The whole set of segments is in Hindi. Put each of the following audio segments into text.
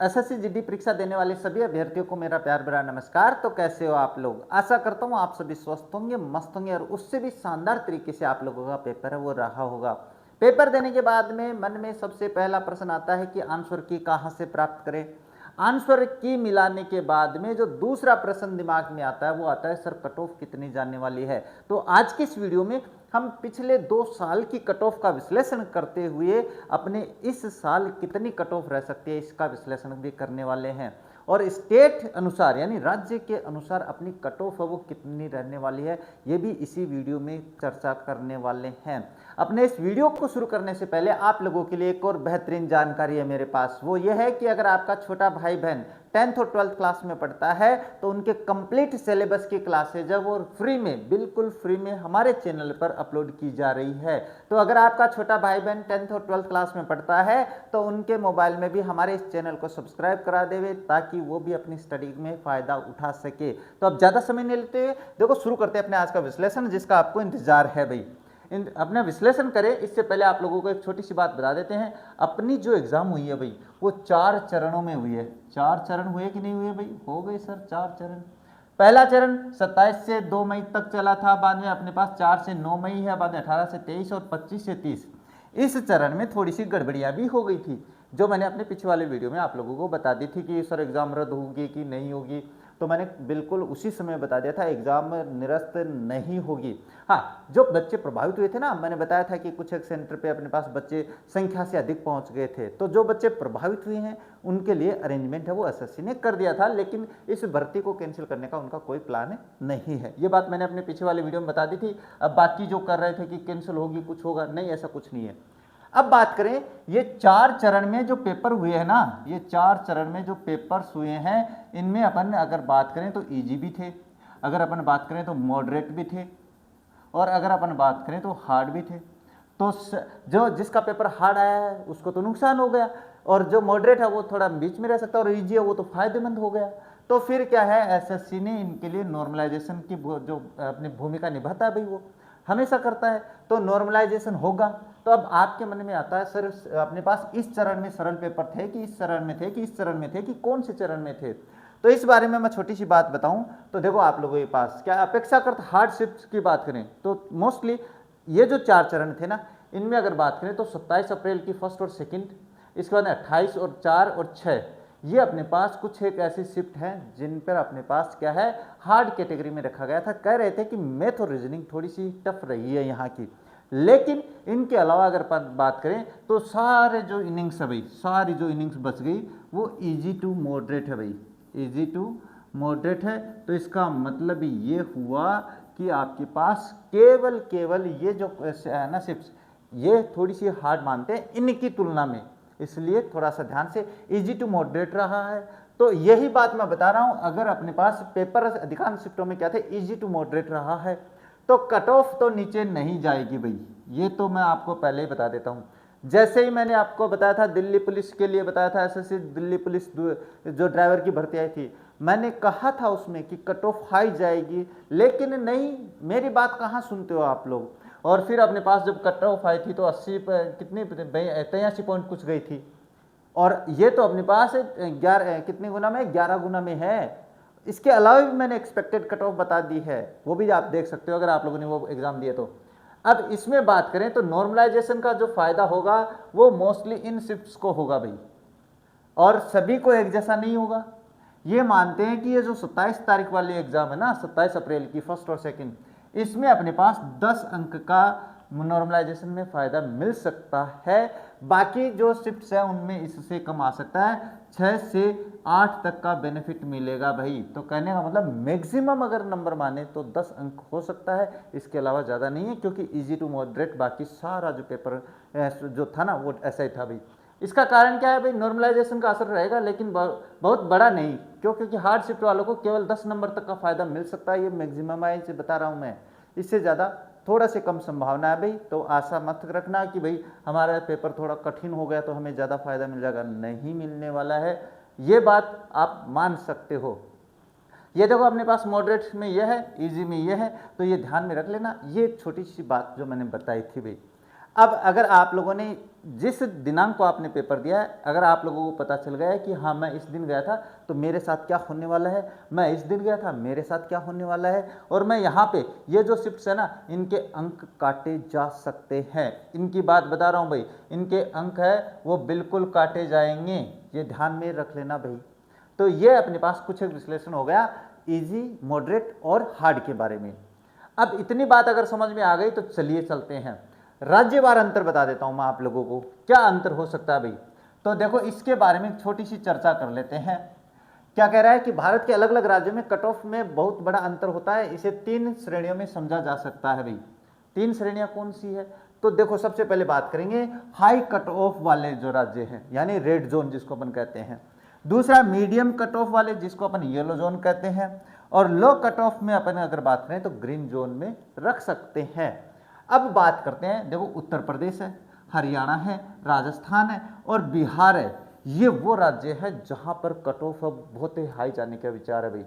एसएससी जीडी परीक्षा देने वाले सभी अभ्यर्थियों को मेरा प्यार भरा नमस्कार। तो कैसे हो आप लोग? आशा करता हूँ आप सभी स्वस्थ होंगे, मस्त होंगे और उससे भी शानदार तरीके से आप लोगों का पेपर है वो रहा होगा। पेपर देने के बाद में मन में सबसे पहला प्रश्न आता है कि आंसर की कहाँ से प्राप्त करें। आंसर की मिलाने के बाद में जो दूसरा प्रश्न दिमाग में आता है वो आता है सर कट ऑफ कितनी जाने वाली है। तो आज की इस वीडियो में हम पिछले 2 साल की कट ऑफ का विश्लेषण करते हुए अपने इस साल कितनी कट ऑफ रह सकती है इसका विश्लेषण भी करने वाले हैं और स्टेट अनुसार यानी राज्य के अनुसार अपनी कट ऑफ है वो कितनी रहने वाली है ये भी इसी वीडियो में चर्चा करने वाले हैं। अपने इस वीडियो को शुरू करने से पहले आप लोगों के लिए एक और बेहतरीन जानकारी है मेरे पास, वो ये है कि अगर आपका छोटा भाई बहन 10th और 12th क्लास में पढ़ता है तो उनके कंप्लीट सिलेबस की क्लासेज है वो फ्री में, बिल्कुल फ्री में हमारे चैनल पर अपलोड की जा रही है। तो अगर आपका छोटा भाई बहन 10th और 12th क्लास में पढ़ता है तो उनके मोबाइल में भी हमारे इस चैनल को सब्सक्राइब करा देवे ताकि वो भी अपनी स्टडी में फ़ायदा उठा सके। तो अब ज़्यादा समय नहीं लेते हुए देखो शुरू करते हैं अपने आज का विश्लेषण जिसका आपको इंतजार है भाई। अपना विश्लेषण करें इससे पहले आप लोगों को एक छोटी सी बात बता देते हैं। अपनी जो एग्जाम हुई है भाई वो 4 चरणों में हुई है। 4 चरण हुए कि नहीं हुए भाई? हो गए सर 4 चरण। पहला चरण 27 से 2 मई तक चला था, बाद में अपने पास 4 से 9 मई है, बाद में 18 से 23 और 25 से 30। इस चरण में थोड़ी सी गड़बड़ियां भी हो गई थी जो मैंने अपने पिछले वाले वीडियो में आप लोगों को बता दी थी कि सर एग्जाम रद्द होगी कि नहीं होगी। तो मैंने बिल्कुल उसी समय बता दिया था एग्जाम निरस्त नहीं होगी। हाँ, जो बच्चे प्रभावित हुए थे ना, मैंने बताया था कि कुछ एक सेंटर पे अपने पास बच्चे संख्या से अधिक पहुंच गए थे, तो जो बच्चे प्रभावित हुए हैं उनके लिए अरेंजमेंट है वो एसएससी ने कर दिया था, लेकिन इस भर्ती को कैंसिल करने का उनका कोई प्लान नहीं है। ये बात मैंने अपने पीछे वाले वीडियो में बता दी थी। अब बाकी जो कर रहे थे कि कैंसिल होगी कुछ होगा, नहीं, ऐसा कुछ नहीं है। अब बात करें ये 4 चरण में जो पेपर हुए हैं ना, ये 4 चरण में जो पेपर्स हुए हैं इनमें अपन अगर बात करें तो इजी भी थे, अगर अपन बात करें तो मॉडरेट भी थे और अगर अपन बात करें तो हार्ड भी थे। तो जो जिसका पेपर हार्ड आया है उसको तो नुकसान हो गया और जो मॉडरेट है वो थोड़ा बीच में रह सकता है और इजी है वो तो फायदेमंद हो गया। तो फिर क्या है, एसएससी ने इनके लिए नॉर्मलाइजेशन की जो अपनी भूमिका निभाता है भाई वो हमेशा करता है, तो नॉर्मलाइजेशन होगा। तो अब आपके मन में आता है सर अपने पास इस चरण में सरल पेपर थे कि इस चरण में थे कि इस चरण में थे कि कौन से चरण में थे। तो इस बारे में मैं छोटी सी बात बताऊं तो देखो आप लोगों के पास क्या अपेक्षाकृत हार्ड शिफ्ट की बात करें तो मोस्टली ये जो 4 चरण थे ना इनमें अगर बात करें तो 27 अप्रैल की फर्स्ट और सेकंड, इसके बाद 28 और 4 और 6 ये अपने पास कुछ एक ऐसी शिफ्ट हैं जिन पर अपने पास क्या है हार्ड कैटेगरी में रखा गया था। कह रहे थे कि मैथ और रीजनिंग थोड़ी सी टफ रही है यहाँ की, लेकिन इनके अलावा अगर बात करें तो सारे जो इनिंग्स है भाई, सारी जो इनिंग्स बच गई वो इजी टू मॉडरेट है भाई, इजी टू मॉडरेट है। तो इसका मतलब ये हुआ कि आपके पास केवल ये जो है ना शिफ्ट ये थोड़ी सी हार्ड मानते हैं इनकी तुलना में, इसलिए थोड़ा सा ध्यान से इजी टू मॉडरेट रहा है। तो यही बात मैं बता रहा हूं, अगर अपने पास पेपर अधिकांश शिफ्टों में क्या थे इजी टू मॉडरेट रहा है तो कट ऑफ तो नीचे नहीं जाएगी भाई, ये तो मैं आपको पहले ही बता देता हूं। जैसे ही मैंने आपको बताया था दिल्ली पुलिस के लिए बताया था, एसएससी दिल्ली पुलिस जो ड्राइवर की भर्ती आई थी, मैंने कहा था उसमें कि कट ऑफ हाई जाएगी, लेकिन नहीं, मेरी बात कहाँ सुनते हो आप लोग। और फिर अपने पास जब कट ऑफ आई थी तो 80 कितनी 83 पॉइंट कुछ गई थी और ये तो अपने पास 11 कितने गुना में 11 गुना में है। इसके अलावा भी मैंने एक्सपेक्टेड कट ऑफ बता दी है, वो भी आप देख सकते हो अगर आप लोगों ने वो एग्जाम दिए तो। अब इसमें बात करें तो नॉर्मलाइजेशन का जो फायदा होगा वो मोस्टली इन शिफ्ट्स को होगा भाई, और सभी को एक जैसा नहीं होगा। ये मानते हैं कि ये जो 27 तारीख वाली एग्जाम है ना, 27 अप्रैल की फर्स्ट और सेकंड, इसमें अपने पास 10 अंक का नॉर्मलाइजेशन में फायदा मिल सकता है। बाकी जो शिफ्ट्स है उनमें इससे कम आ सकता है, 6 से 8 तक का बेनिफिट मिलेगा भाई। तो कहने का मतलब मैक्सिमम अगर नंबर माने तो 10 अंक हो सकता है, इसके अलावा ज़्यादा नहीं है, क्योंकि इजी टू मॉडरेट बाकी सारा जो पेपर जो था ना वो ऐसा ही था भाई। इसका कारण क्या है भाई, नॉर्मलाइजेशन का असर रहेगा लेकिन बहुत बड़ा नहीं, क्योंकि हार्ड शिफ्ट वालों को केवल 10 नंबर तक का फायदा मिल सकता है, ये मैक्सिमम है, इसे बता रहा हूँ मैं। इससे ज़्यादा थोड़ा से कम संभावना है भाई। तो आशा मत रखना कि भाई हमारा पेपर थोड़ा कठिन हो गया तो हमें ज़्यादा फायदा मिल जाएगा, नहीं मिलने वाला है, ये बात आप मान सकते हो। ये देखो अपने पास मॉडरेट में ये है, इजी में ये है, तो ये ध्यान में रख लेना। ये छोटी सी बात जो मैंने बताई थी भाई। अब अगर आप लोगों ने जिस दिनांक को आपने पेपर दिया है, अगर आप लोगों को पता चल गया है कि हाँ मैं इस दिन गया था तो मेरे साथ क्या होने वाला है, मैं इस दिन गया था मेरे साथ क्या होने वाला है, और मैं यहाँ पे ये जो शिफ्ट्स है ना इनके अंक काटे जा सकते हैं। इनकी बात बता रहा हूँ भाई, इनके अंक है वो बिल्कुल काटे जाएंगे, ये ध्यान में रख लेना भाई। तो ये अपने पास कुछ एक विश्लेषण हो गया इजी, मॉडरेट और हार्ड के बारे में। अब इतनी बात अगर समझ में आ गई तो चलिए चलते हैं राज्यवार अंतर बता देता हूं मैं आप लोगों को, क्या अंतर हो सकता है भाई। तो देखो इसके बारे में छोटी सी चर्चा कर लेते हैं। क्या कह रहा है कि भारत के अलग अलग राज्यों में कट ऑफ में बहुत बड़ा अंतर होता है, इसे 3 श्रेणियों में समझा जा सकता है भाई। 3 श्रेणियां कौन सी है, तो देखो सबसे पहले बात करेंगे हाई कट ऑफ वाले जो राज्य हैं यानी रेड जोन जिसको अपन कहते हैं, दूसरा मीडियम कट ऑफ वाले जिसको अपन येलो जोन कहते हैं, और लो कट ऑफ में अपन अगर बात करें तो ग्रीन जोन में रख सकते हैं। अब बात करते हैं, देखो उत्तर प्रदेश है, हरियाणा है, राजस्थान है और बिहार है, ये वो राज्य है जहां पर कट ऑफ अब बहुत ही हाई जाने का विचार है भाई।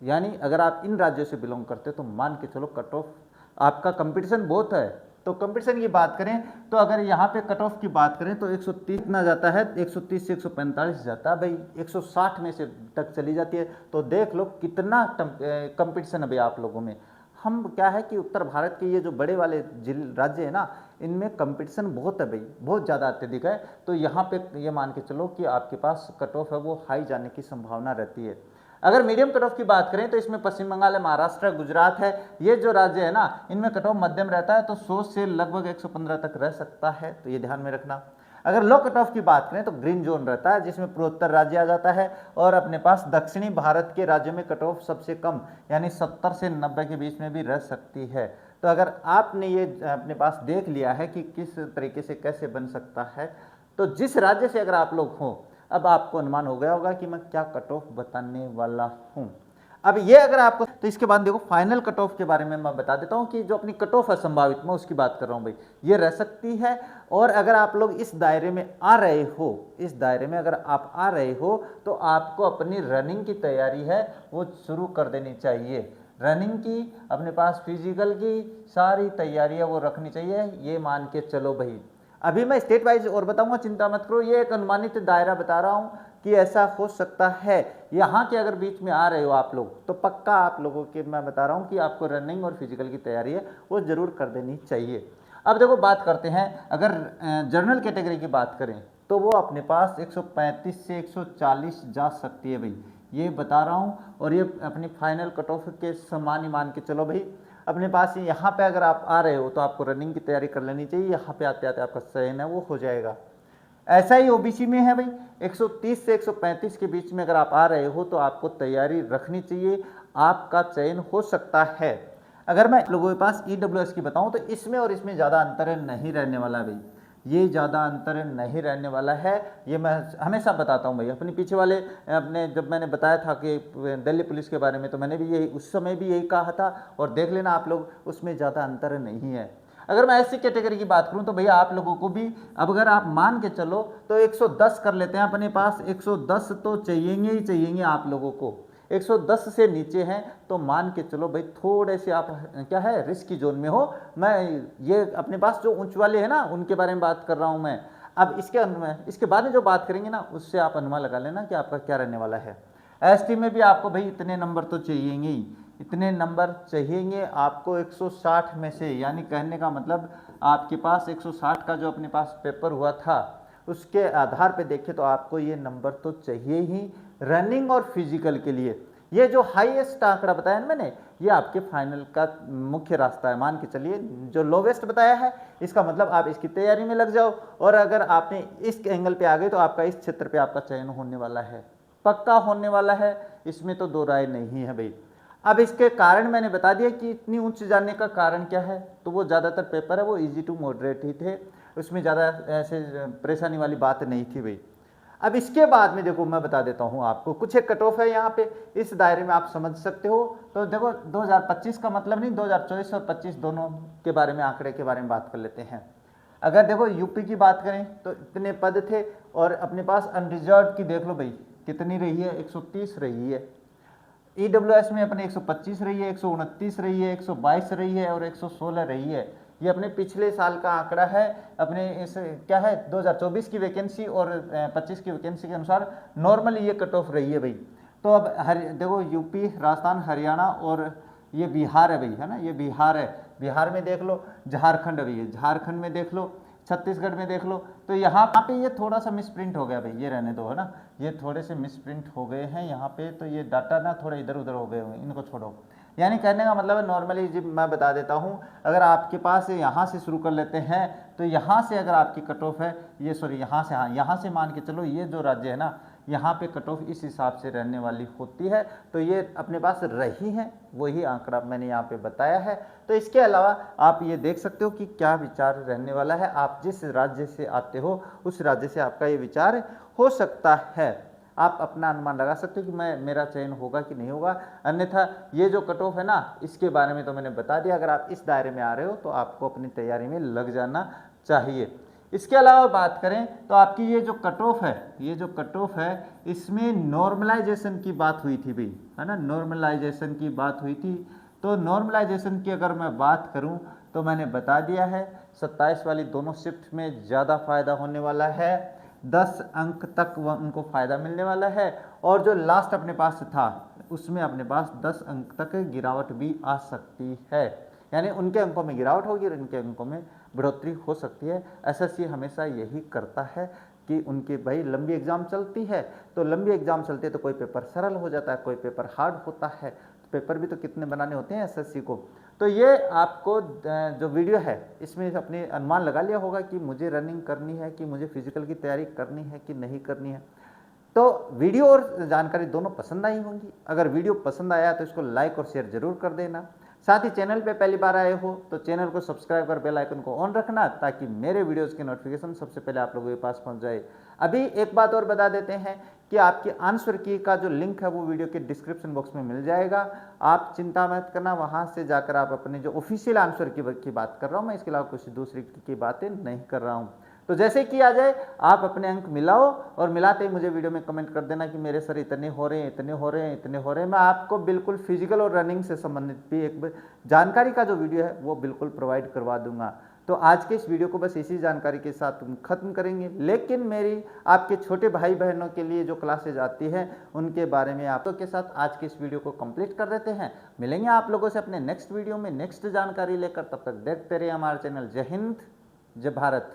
यानी अगर आप इन राज्यों से बिलोंग करते हो तो मान के चलो कट ऑफ आपका कंपटीशन बहुत है। तो कंपटीशन की बात करें तो अगर यहाँ पे कट ऑफ की बात करें तो 130 इतना जाता है, 130 से 145 जाता है भाई, 160 में से तक चली जाती है। तो देख लो कितना कंपटीशन है भाई आप लोगों में। हम क्या है कि उत्तर भारत के ये जो बड़े वाले राज्य है ना इनमें कंपटीशन बहुत है भाई, बहुत ज़्यादा अत्यधिक है। तो यहाँ पे ये मान के चलो कि आपके पास कट ऑफ है वो हाई जाने की संभावना रहती है। अगर मीडियम कट ऑफ की बात करें तो इसमें पश्चिम बंगाल है, महाराष्ट्र, गुजरात है, ये जो राज्य है ना इनमें कट ऑफ मध्यम रहता है, तो 100 से लगभग 115 तक रह सकता है, तो ये ध्यान में रखना। अगर लो कट ऑफ की बात करें तो ग्रीन जोन रहता है जिसमें पूर्वोत्तर राज्य आ जाता है, और अपने पास दक्षिणी भारत के राज्यों में कट ऑफ सबसे कम यानी 70 से 90 के बीच में भी रह सकती है। तो अगर आपने ये अपने पास देख लिया है कि किस तरीके से कैसे बन सकता है, तो जिस राज्य से अगर आप लोग हों अब आपको अनुमान हो गया होगा कि मैं क्या कट ऑफ बताने वाला हूं। अब ये अगर आपको, तो इसके बाद देखो फाइनल कट ऑफ के बारे में मैं बता देता हूं कि जो अपनी कट ऑफ है संभावित, मैं उसकी बात कर रहा हूं भाई, ये रह सकती है। और अगर आप लोग इस दायरे में आ रहे हो, इस दायरे में अगर आप आ रहे हो तो आपको अपनी रनिंग की तैयारी है वो शुरू कर देनी चाहिए। रनिंग की, अपने पास फिजिकल की सारी तैयारियां वो रखनी चाहिए, ये मान के चलो भाई। अभी मैं स्टेट वाइज और बताऊंगा, चिंता मत करो, ये एक अनुमानित दायरा बता रहा हूं कि ऐसा हो सकता है। यहाँ के अगर बीच में आ रहे हो आप लोग तो पक्का आप लोगों के मैं बता रहा हूँ कि आपको रनिंग और फिजिकल की तैयारी है वो जरूर कर देनी चाहिए। अब देखो बात करते हैं, अगर जनरल कैटेगरी की बात करें तो वो अपने पास 135 से 140 जा सकती है भाई, ये बता रहा हूँ। और ये अपनी फाइनल कट ऑफ के समान ही मान के चलो भाई। अपने पास यहाँ पे अगर आप आ रहे हो तो आपको रनिंग की तैयारी कर लेनी चाहिए, यहाँ पे आते आते आपका चयन है वो हो जाएगा। ऐसा ही ओबीसी में है भाई, 130 से 135 के बीच में अगर आप आ रहे हो तो आपको तैयारी रखनी चाहिए, आपका चयन हो सकता है। अगर मैं लोगों के पास ईडब्ल्यूएस की बताऊं तो इसमें और इसमें ज़्यादा अंतर नहीं रहने वाला भाई, ये ज़्यादा अंतर नहीं रहने वाला है, ये मैं हमेशा बताता हूँ भाई। अपने पीछे वाले अपने जब मैंने बताया था कि दिल्ली पुलिस के बारे में तो मैंने भी यही उस समय भी यही कहा था, और देख लेना आप लोग उसमें ज़्यादा अंतर नहीं है। अगर मैं ऐसी कैटेगरी की बात करूं तो भैया आप लोगों को भी, अब अगर आप मान के चलो तो 110 कर लेते हैं अपने पास, 110 तो चाहिएंगे ही चाहिएंगे आप लोगों को। 110 से नीचे हैं तो मान के चलो भाई थोड़े से आप क्या है रिस्की जोन में हो। मैं ये अपने पास जो ऊंच वाले हैं ना उनके बारे में बात कर रहा हूं मैं। अब इसके बाद में जो बात करेंगे ना उससे आप अनुमान लगा लेना कि आपका क्या रहने वाला है। एसटी में भी आपको भाई इतने नंबर तो चाहिएंगे ही, इतने नंबर चाहिएंगे आपको 160 में से, यानी कहने का मतलब आपके पास 160 का जो अपने पास पेपर हुआ था उसके आधार पे देखें तो आपको ये नंबर तो चाहिए ही रनिंग और फिजिकल के लिए। ये जो हाईएस्ट आंकड़ा बताया ना मैंने, ये आपके फाइनल का मुख्य रास्ता है, मान के चलिए। जो लोवेस्ट बताया है इसका मतलब आप इसकी तैयारी में लग जाओ, और अगर आपने इस एंगल पे आ गए तो आपका इस क्षेत्र पे आपका चयन होने वाला है, पक्का होने वाला है, इसमें तो दो राय नहीं है भाई। अब इसके कारण मैंने बता दिया कि इतनी ऊंच जाने का कारण क्या है, तो वो ज़्यादातर पेपर है वो इजी टू मॉडरेट ही थे, उसमें ज़्यादा ऐसे परेशानी वाली बात नहीं थी भाई। अब इसके बाद में देखो मैं बता देता हूँ आपको, कुछ एक कट ऑफ है यहाँ पे, इस दायरे में आप समझ सकते हो। तो देखो 2025 का मतलब नहीं, 2024 और 25 दोनों के बारे में, आंकड़े के बारे में बात कर लेते हैं। अगर देखो यूपी की बात करें तो इतने पद थे, और अपने पास अनरिजर्व की देख लो भाई कितनी रही है, 130 रही है। ईडब्ल्यूएस में अपने 125 रही है, 129 रही है, 122 रही है और 116 रही है। ये अपने पिछले साल का आंकड़ा है, अपने इस क्या है 2024 की वैकेंसी और 25 की वैकेंसी के अनुसार नॉर्मली ये कट ऑफ रही है भाई। तो अब देखो यूपी, राजस्थान, हरियाणा और ये बिहार है भाई, है ना, ये बिहार है। बिहार में देख लो, झारखंड है भैया, झारखंड में देख लो, छत्तीसगढ़ में देख लो। तो यहाँ पे ये थोड़ा सा मिसप्रिंट हो गया भाई, ये रहने दो, है ना, ये थोड़े से मिसप्रिंट हो गए हैं यहाँ पे, तो ये डाटा ना थोड़ा इधर उधर हो गए हुए, इनको छोड़ो। यानी कहने का मतलब है नॉर्मली जब मैं बता देता हूँ, अगर आपके पास यहाँ से शुरू कर लेते हैं तो यहाँ से अगर आपकी कट ऑफ है, ये सॉरी यहाँ से, हाँ यहाँ से मान के चलो ये जो राज्य है ना, यहाँ पे कट ऑफ इस हिसाब से रहने वाली होती है। तो ये अपने पास रही है, वही आंकड़ा मैंने यहाँ पे बताया है। तो इसके अलावा आप ये देख सकते हो कि क्या विचार रहने वाला है। आप जिस राज्य से आते हो उस राज्य से आपका ये विचार हो सकता है। आप अपना अनुमान लगा सकते हो कि मेरा चयन होगा कि नहीं होगा। अन्यथा ये जो कट ऑफ है ना, इसके बारे में तो मैंने बता दिया। अगर आप इस दायरे में आ रहे हो तो आपको अपनी तैयारी में लग जाना चाहिए। इसके अलावा बात करें तो आपकी ये जो कट ऑफ है, ये जो कट ऑफ है, इसमें नॉर्मलाइजेशन की बात हुई थी भाई, है ना, नॉर्मलाइजेशन की बात हुई थी। तो नॉर्मलाइजेशन की अगर मैं बात करूं तो मैंने बता दिया है 27 वाली दोनों शिफ्ट में ज़्यादा फायदा होने वाला है, 10 अंक तक वह उनको फ़ायदा मिलने वाला है। और जो लास्ट अपने पास था उसमें अपने पास 10 अंक तक गिरावट भी आ सकती है, यानी उनके अंकों में गिरावट होगी और इनके अंकों में बढ़ोतरी हो सकती है। एसएससी हमेशा यही करता है कि उनकी भाई लंबी एग्जाम चलती है, तो लंबी एग्जाम चलती है तो कोई पेपर सरल हो जाता है, कोई पेपर हार्ड होता है। तो पेपर भी तो कितने बनाने होते हैं एसएससी को। तो ये आपको जो वीडियो है इसमें अपने अनुमान लगा लिया होगा कि मुझे रनिंग करनी है, कि मुझे फिजिकल की तैयारी करनी है कि नहीं करनी है। तो वीडियो और जानकारी दोनों पसंद आई होंगी। अगर वीडियो पसंद आया तो इसको लाइक और शेयर जरूर कर देना। साथ ही चैनल पे पहली बार आए हो तो चैनल को सब्सक्राइब कर बेल आइकन को ऑन रखना, ताकि मेरे वीडियोस की नोटिफिकेशन सबसे पहले आप लोगों के पास पहुंच जाए। अभी एक बात और बता देते हैं कि आपकी आंसर की का जो लिंक है वो वीडियो के डिस्क्रिप्शन बॉक्स में मिल जाएगा। आप चिंता मत करना, वहां से जाकर आप अपने जो ऑफिशियल आंसर की बात कर रहा हूँ मैं, इसके अलावा कुछ दूसरी की बातें नहीं कर रहा हूँ। तो जैसे कि आ जाए आप अपने अंक मिलाओ, और मिलाते ही मुझे वीडियो में कमेंट कर देना कि मेरे सर इतने हो रहे हैं, इतने हो रहे हैं, इतने हो रहे हैं। मैं आपको बिल्कुल फिजिकल और रनिंग से संबंधित भी एक जानकारी का जो वीडियो है वो बिल्कुल प्रोवाइड करवा दूंगा। तो आज के इस वीडियो को बस इसी जानकारी के साथ खत्म करेंगे, लेकिन मेरी आपके छोटे भाई बहनों के लिए जो क्लासेज आती है उनके बारे में आप लोग के साथ आज के इस वीडियो को कंप्लीट कर देते हैं। मिलेंगे आप लोगों से अपने नेक्स्ट वीडियो में नेक्स्ट जानकारी लेकर, तब तक देखते रहिए हमारा चैनल। जय हिंद, जय भारत।